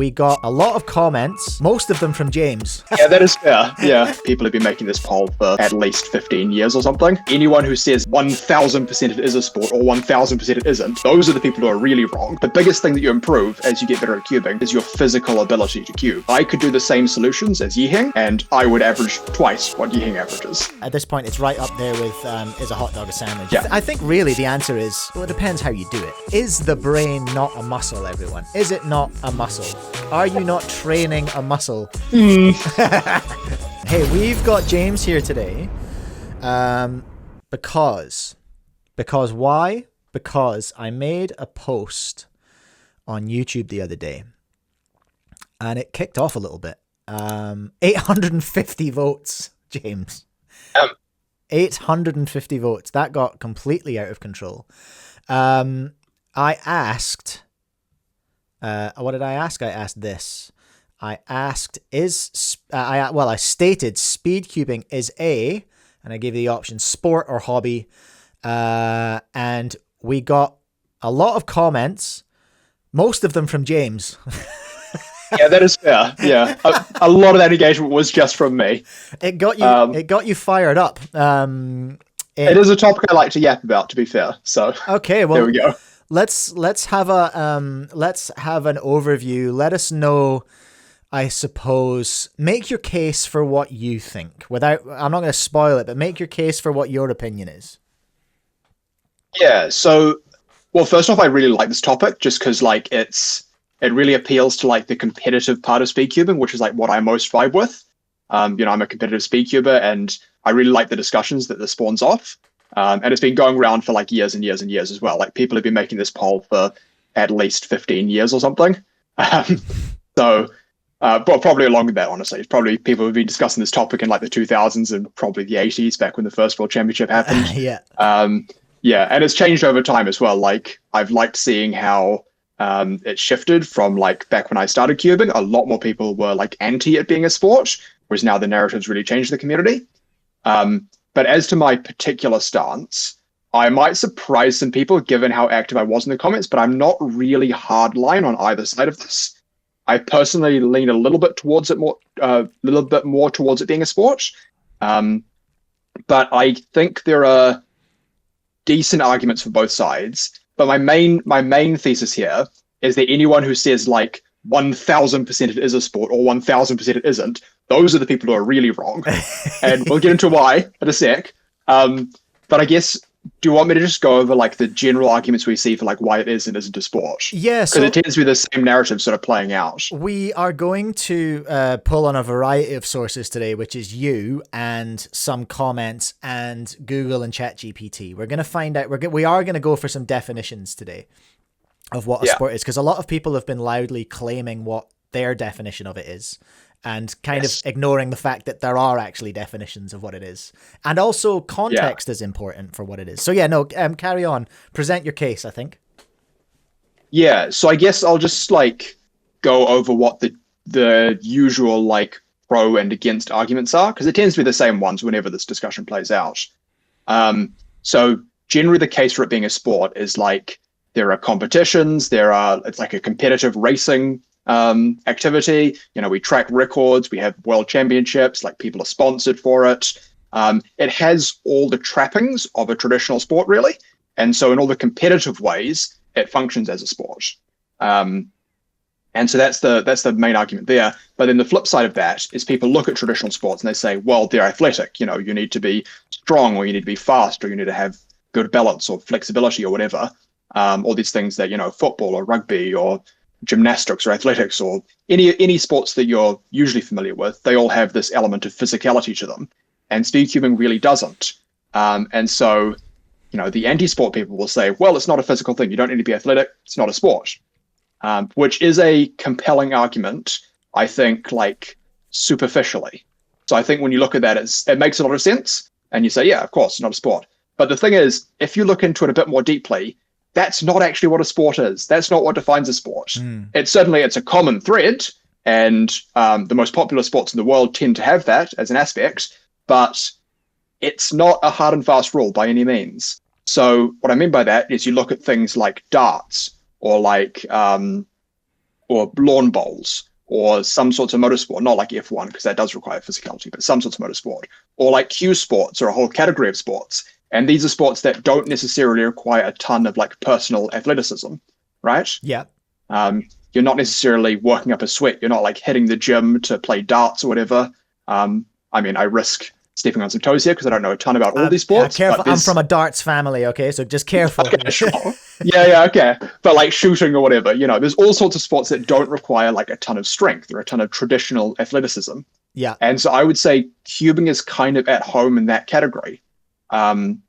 we got a lot of comments, most of them from James. Yeah, that is fair. Yeah, people have been making this poll for at least 15 years or something. Anyone who says 1000% it is a sport or 1000% it isn't, those are the people who are really wrong. The biggest thing that you improve as you get better at cubing is your physical ability to cube. I could do the same solutions as Yiheng, and I would average twice what Yiheng averages. At this point, it's right up there with is a hot dog a sandwich? Yeah. I think really the answer is, well, it depends how you do it. Is the brain not a muscle, everyone? Is it not a muscle? Are you not training a muscle? Hey, we've got James here today because why? Because I made a post on YouTube the other day and it kicked off a little bit. 850 votes, James. 850 votes. That got completely out of control. I asked, what did I ask? I asked this. I asked, I stated speedcubing is and I gave the option sport or hobby. And we got a lot of comments, most of them from James. Yeah, that is fair. Yeah, a lot of that engagement was just from me. It got you fired up. It is a topic I like to yap about, to be fair. So okay, well, there we go. Let's have an overview. Let us know, I suppose. Make your case for what you think. I'm not going to spoil it, but make your case for what your opinion is. Yeah. So, well, first off, I really like this topic just because, like, it really appeals to like the competitive part of speedcubing, which is like what I most vibe with. I'm a competitive speedcuber, and I really like the discussions that this spawns off. And it's been going around for like years and years and years as well. Like people have been making this poll for at least 15 years or something. But probably longer than that, honestly. It's probably people who've been discussing this topic in like the 2000s and probably the 80s, back when the first World Championship happened. Yeah. Yeah, and it's changed over time as well. Like I've liked seeing how it shifted from like back when I started cubing. A lot more people were like anti it being a sport, whereas now the narrative's really changed the community. But as to my particular stance, I might surprise some people given how active I was in the comments, but I'm not really hardline on either side of this. I personally lean a little bit towards it more towards it being a sport. But I think there are decent arguments for both sides. But my main thesis here is that anyone who says like 1000% it is a sport or 1000% it isn't, those are the people who are really wrong. And we'll get into why in a sec. But I guess, do you want me to just go over like the general arguments we see for like why it is and isn't a sport? Yeah, because it tends to be the same narrative sort of playing out. We are going to pull on a variety of sources today, which is you and some comments and Google and ChatGPT. We're going to find out. We are going to go for some definitions today of what a sport is, because a lot of people have been loudly claiming what their definition of it is, and kind of ignoring the fact that there are actually definitions of what it is. And also context is important for what it is. So carry on. Present your case, I think. Yeah, so I guess I'll just like go over what the usual like pro and against arguments are, because it tends to be the same ones whenever this discussion plays out. So generally the case for it being a sport is like there are competitions, it's like a competitive racing activity. We track records, we have world championships, like people are sponsored for it. It has all the trappings of a traditional sport, really. And so in all the competitive ways, it functions as a sport. And so that's the main argument there. But then the flip side of that is people look at traditional sports and they say, well, they're athletic. You need to be strong, or you need to be fast, or you need to have good balance or flexibility or whatever. All these things that, football or rugby or gymnastics or athletics or any sports that you're usually familiar with, they all have this element of physicality to them. And speedcubing really doesn't. And so, the anti-sport people will say, well, it's not a physical thing. You don't need to be athletic. It's not a sport. Which is a compelling argument, I think, like superficially. So I think when you look at that, it makes a lot of sense. And you say, yeah, of course, it's not a sport. But the thing is, if you look into it a bit more deeply, that's not actually what a sport is. That's not what defines a sport. It's a common thread, and the most popular sports in the world tend to have that as an aspect, but it's not a hard and fast rule by any means. So what I mean by that is you look at things like darts or like or lawn bowls, or some sorts of motorsport, not like F1 because that does require physicality, but some sorts of motorsport, or like cue sports or a whole category of sports. And these are sports that don't necessarily require a ton of like personal athleticism, right? Yeah. You're not necessarily working up a sweat. You're not like hitting the gym to play darts or whatever. I mean, I risk stepping on some toes here because I don't know a ton about all these sports. Careful, I'm from a darts family, okay? So just careful. Okay, sure. Yeah, okay. But like shooting or whatever, there's all sorts of sports that don't require like a ton of strength or a ton of traditional athleticism. Yeah. And so I would say cubing is kind of at home in that category. And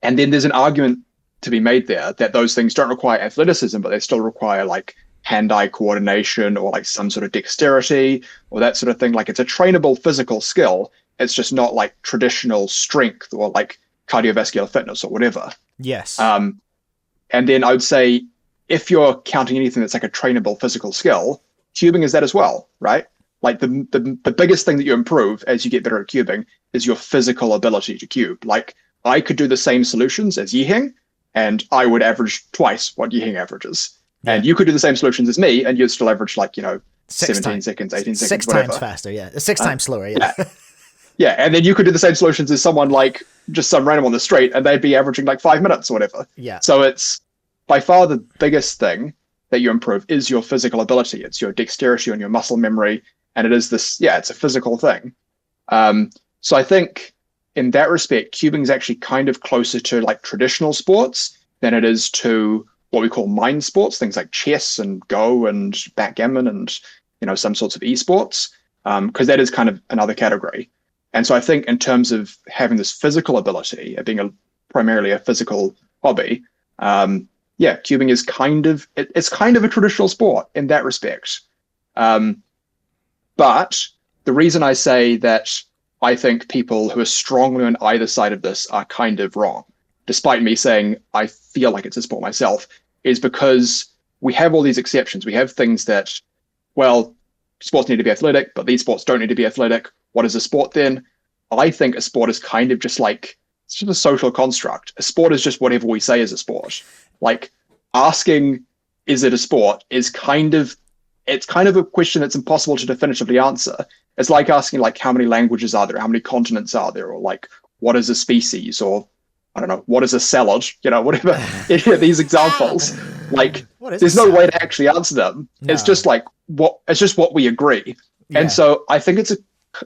then there's an argument to be made there that those things don't require athleticism, but they still require like hand-eye coordination or like some sort of dexterity or that sort of thing. Like it's a trainable physical skill. It's just not like traditional strength or like cardiovascular fitness or whatever. Yes. And then I would say if you're counting anything that's like a trainable physical skill, cubing is that as well, right? Like the biggest thing that you improve as you get better at cubing is your physical ability to cube. Like I could do the same solutions as Yiheng and I would average twice what Yiheng averages. Yeah. And you could do the same solutions as me and you'd still average like, 17 seconds, 18 seconds, six whatever. times faster, yeah. 6 times slower, yeah. Yeah, and then you could do the same solutions as someone like just some random on the street and they'd be averaging like 5 minutes or whatever. Yeah. So it's by far the biggest thing that you improve is your physical ability. It's your dexterity and your muscle memory. And it is this, it's a physical thing. So I think in that respect, cubing is actually kind of closer to like traditional sports than it is to what we call mind sports, things like chess and Go and backgammon and, some sorts of esports, because that is kind of another category. And so I think in terms of having this physical ability, being primarily a physical hobby, cubing is it's kind of a traditional sport in that respect. But the reason I say that I think people who are strongly on either side of this are kind of wrong, despite me saying I feel like it's a sport myself, is because we have all these exceptions. We have things that, well, sports need to be athletic, but these sports don't need to be athletic. What is a sport then? I think a sport is kind of just like, it's just a social construct. A sport is just whatever we say is a sport. Like asking, is it a sport, is it's kind of a question that's impossible to definitively answer. It's like asking like how many languages are there, how many continents are there, or like what is a species, or I don't know, what is a salad, whatever. Any of these examples, like there's no way to actually answer them. No. It's just like what we agree. Yeah. And so I think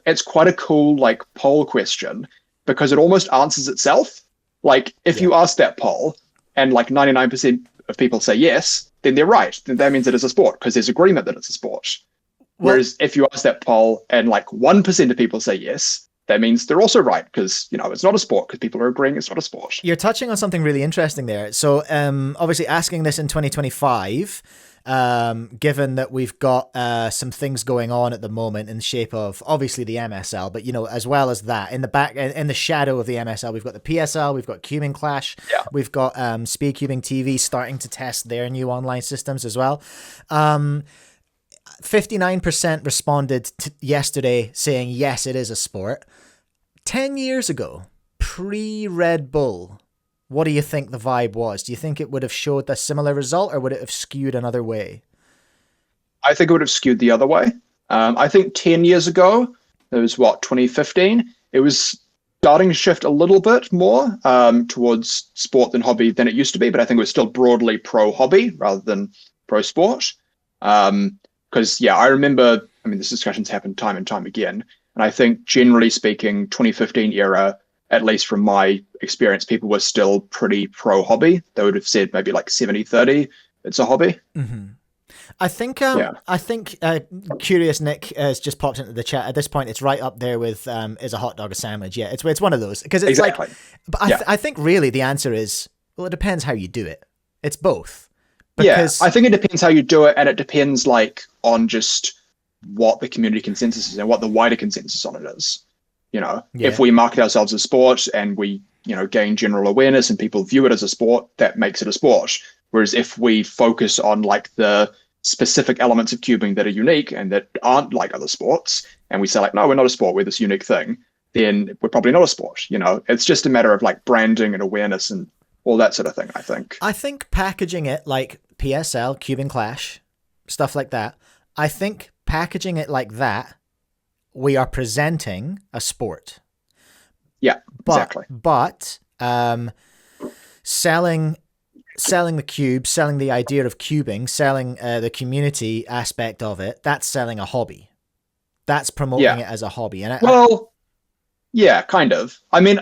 it's quite a cool like poll question because it almost answers itself. Like if you ask that poll and like 99% of people say yes, then they're right. Then that means it is a sport because there's agreement that it's a sport. Whereas if you ask that poll and like 1% of people say yes, that means they're also right because, it's not a sport because people are agreeing it's not a sport. You're touching on something really interesting there. So obviously asking this in 2025, given that we've got some things going on at the moment in the shape of obviously the MSL, but as well as that in the shadow of the MSL, we've got the PSL, we've got Cubing Clash, we've got Speedcubing TV starting to test their new online systems as well. 59% responded yesterday saying yes, it is a sport. 10 years ago, pre-Red Bull, what do you think the vibe was? Do you think it would have showed a similar result or would it have skewed another way? I think it would have skewed the other way. I think 10 years ago, it was 2015, it was starting to shift a little bit more towards sport than hobby than it used to be, but I think it was still broadly pro-hobby rather than pro-sport. Because, I remember, this discussion's happened time and time again. And I think generally speaking, 2015 era, at least from my experience, people were still pretty pro-hobby. They would have said maybe like 70-30, it's a hobby. Mm-hmm. I think Curious Nick has just popped into the chat. At this point, it's right up there with is a hot dog a sandwich? Yeah, it's one of those. Because it's exactly. But I think really the answer is, well, it depends how you do it. It's both. Because I think it depends how you do it, and it depends like on just what the community consensus is and what the wider consensus on it is. If we market ourselves as sport and we, gain general awareness and people view it as a sport, that makes it a sport. Whereas if we focus on like the specific elements of cubing that are unique and that aren't like other sports, and we say like, no, we're not a sport, we're this unique thing, then we're probably not a sport. It's just a matter of like branding and awareness and all that sort of thing, I think. I think packaging it like PSL, Cubing Clash, stuff like that. I think packaging it like that, we are presenting a sport. Yeah, exactly. But selling the cube, selling the idea of cubing, selling the community aspect of it, that's selling a hobby. That's promoting it as a hobby. And yeah, kind of. I mean,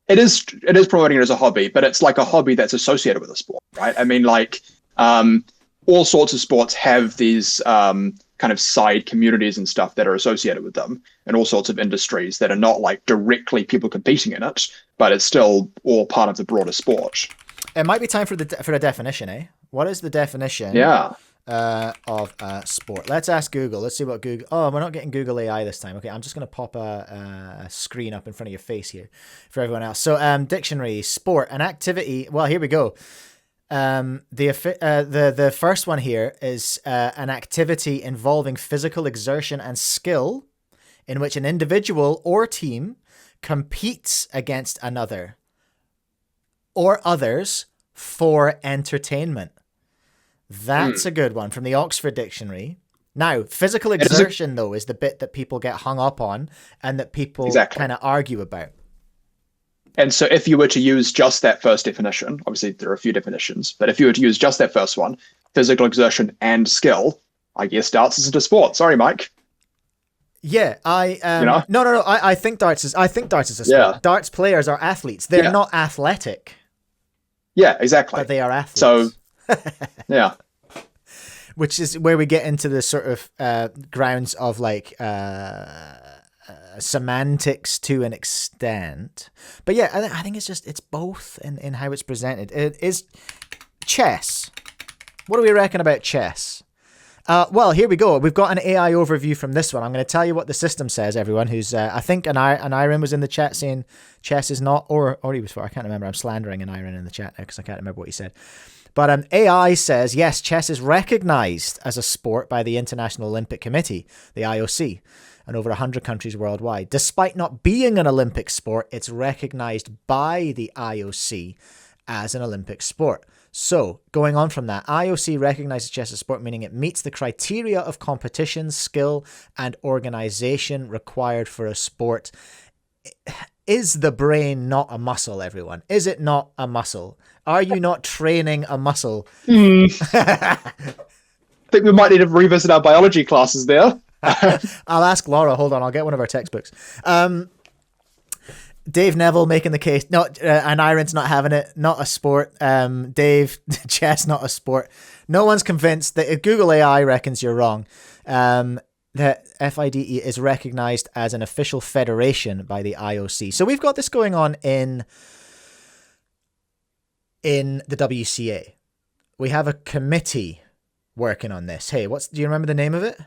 it is promoting it as a hobby, but it's like a hobby that's associated with a sport, right? I mean, like all sorts of sports have these kind of side communities and stuff that are associated with them, and all sorts of industries that are not like directly people competing in it, but it's still all part of the broader sport. It might be time for a definition, eh? What is the definition? Yeah. Of sport. Let's ask Google. Let's see what Google. Oh, we're not getting Google AI this time. Okay, I'm just going to pop a screen up in front of your face here for everyone else. So, dictionary, sport, an activity. Well, here we go. The first one here is an activity involving physical exertion and skill, in which an individual or team competes against another or others for entertainment. That's a good one from the Oxford Dictionary. Now, physical exertion, though, is the bit that people get hung up on and that people kind of argue about. And so if you were to use just that first definition, obviously there are a few definitions, but if you were to use just that first one, physical exertion and skill, I guess darts isn't a sport. Sorry, Mike. Yeah, No. I think darts is a sport. Yeah. Darts players are athletes. They're not athletic. Yeah, exactly. But they are athletes. So, yeah. Which is where we get into the sort of grounds of like semantics to an extent. But yeah, I think it's both in how it's presented. It is chess. What do we reckon about chess? Well, here we go. We've got an AI overview from this one. I'm going to tell you what the system says, everyone. Who's I think an Iron was in the chat saying chess is not, or he was for. I can't remember. I'm slandering an Iron in the chat now because I can't remember what he said. But AI says, yes, chess is recognized as a sport by the International Olympic Committee, the IOC, and over 100 countries worldwide. Despite not being an Olympic sport, it's recognized by the IOC as an Olympic sport. So, going on from that, IOC recognizes chess as a sport, meaning it meets the criteria of competition, skill, and organization required for a sport. Is the brain not a muscle, everyone? Is it not a muscle? Are you not training a muscle? I think we might need to revisit our biology classes there. I'll ask Laura. Hold on, I'll get one of our textbooks. Dave Neville making the case. No, and Iron's not having it. Not a sport. Dave, chess not a sport. No one's convinced that Google AI reckons you're wrong. That FIDE is recognized as an official federation by the IOC. So we've got this going on in the WCA. We have a committee working on this. Hey, do you remember the name of it?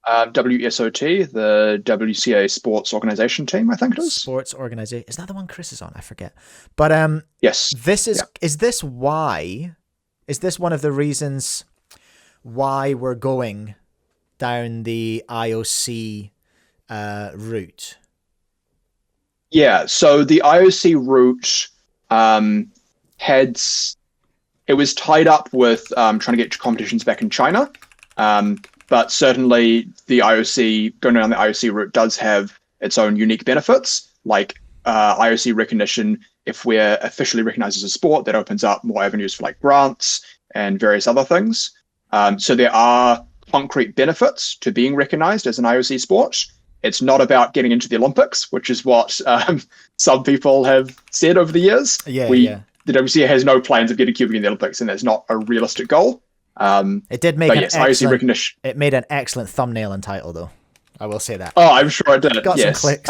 WSOT, the WCA Sports Organization Team, I think it is. Sports Organization. Is that the one Chris is on? I forget. But yes. Is this one of the reasons why we're going down the IOC route? Yeah, so the IOC route it was tied up with trying to get competitions back in China. But certainly the IOC, going down the IOC route does have its own unique benefits, like IOC recognition. If we're officially recognized as a sport, that opens up more avenues for like grants and various other things. So there are concrete benefits to being recognized as an IOC sport. It's not about getting into the Olympics, which is what some people have said over the years. The WCA has no plans of getting cubing in the Olympics, and that's not a realistic goal. It did make IOC recognition. It made an excellent thumbnail and title, though. I will say that. Oh, I'm sure it did. Got some clicks.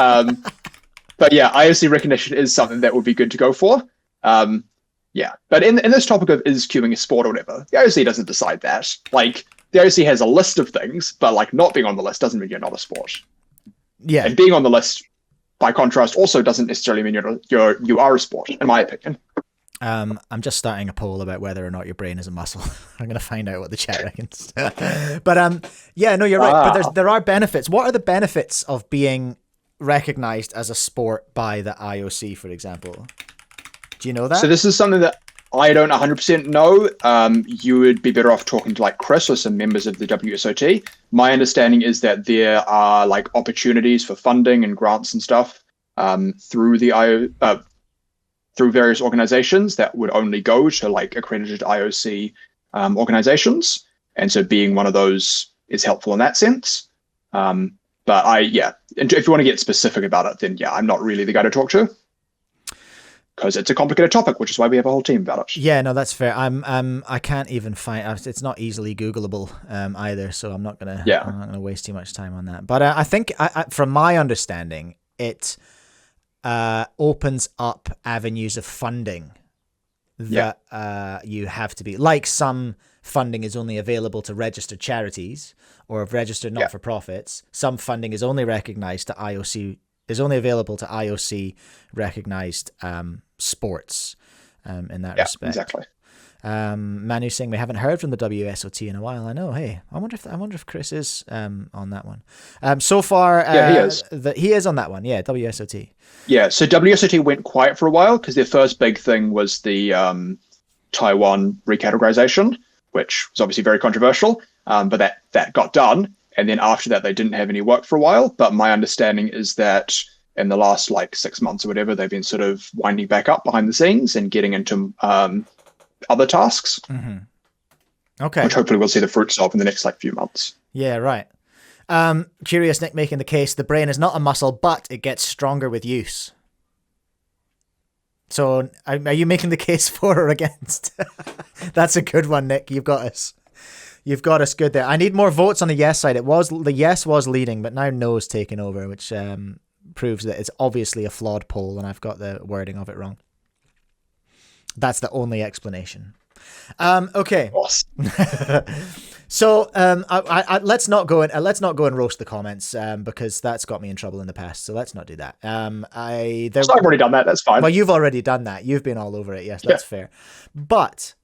But yeah, IOC recognition is something that would be good to go for. But in this topic of is cubing a sport or whatever, the IOC doesn't decide that. Like the IOC has a list of things, but like not being on the list doesn't mean you're not a sport. Yeah, and being on the list, by contrast, also doesn't necessarily mean you are a sport, in my opinion. I'm just starting a poll about whether or not your brain is a muscle. I'm going to find out what the chat reckons. But you're right. But there are benefits. What are the benefits of being recognized as a sport by the IOC, for example? Do you know that? So this is something that I don't 100% know. You would be better off talking to like Chris or some members of the WSOT. My understanding is that there are like opportunities for funding and grants and stuff through the through various organizations that would only go to like accredited IOC organizations, and so being one of those is helpful in that sense. But and if you want to get specific about it, then I'm not really the guy to talk to, because it's a complicated topic, which is why we have a whole team about it. Yeah, no, that's fair. I can't even find. It's not easily Googleable either, so I'm not gonna waste too much time on that. But I think, from my understanding, it opens up avenues of funding that you have to be, like, some funding is only available to registered charities or registered not-for-profits. Some funding is only recognized to IOC, is only available to IOC recognized sports in that respect. Exactly. Manu saying we haven't heard from the WSOT in a while. I know. Hey, I wonder if Chris is on that one. So far, he is. He is on that one. Yeah, WSOT. Yeah, so WSOT went quiet for a while because their first big thing was the Taiwan recategorization, which was obviously very controversial. But that got done, and then after that, they didn't have any work for a while. But my understanding is that in the last 6 months or whatever, they've been sort of winding back up behind the scenes and getting into other tasks. Mm-hmm. Okay. Which hopefully we'll see the fruits of in the next few months. Yeah, right. Curious Nick making the case the brain is not a muscle, but it gets stronger with use. So are you making the case for or against? That's a good one, Nick. You've got us good there. I need more votes on the yes side. The yes was leading, but now no's taken over, which proves that it's obviously a flawed poll, and I've got the wording of it wrong. That's the only explanation. Okay. So let's not go and roast the comments because that's got me in trouble in the past. So let's not do that. I've already done that. That's fine. Well, you've already done that. You've been all over it. Yes, that's fair. But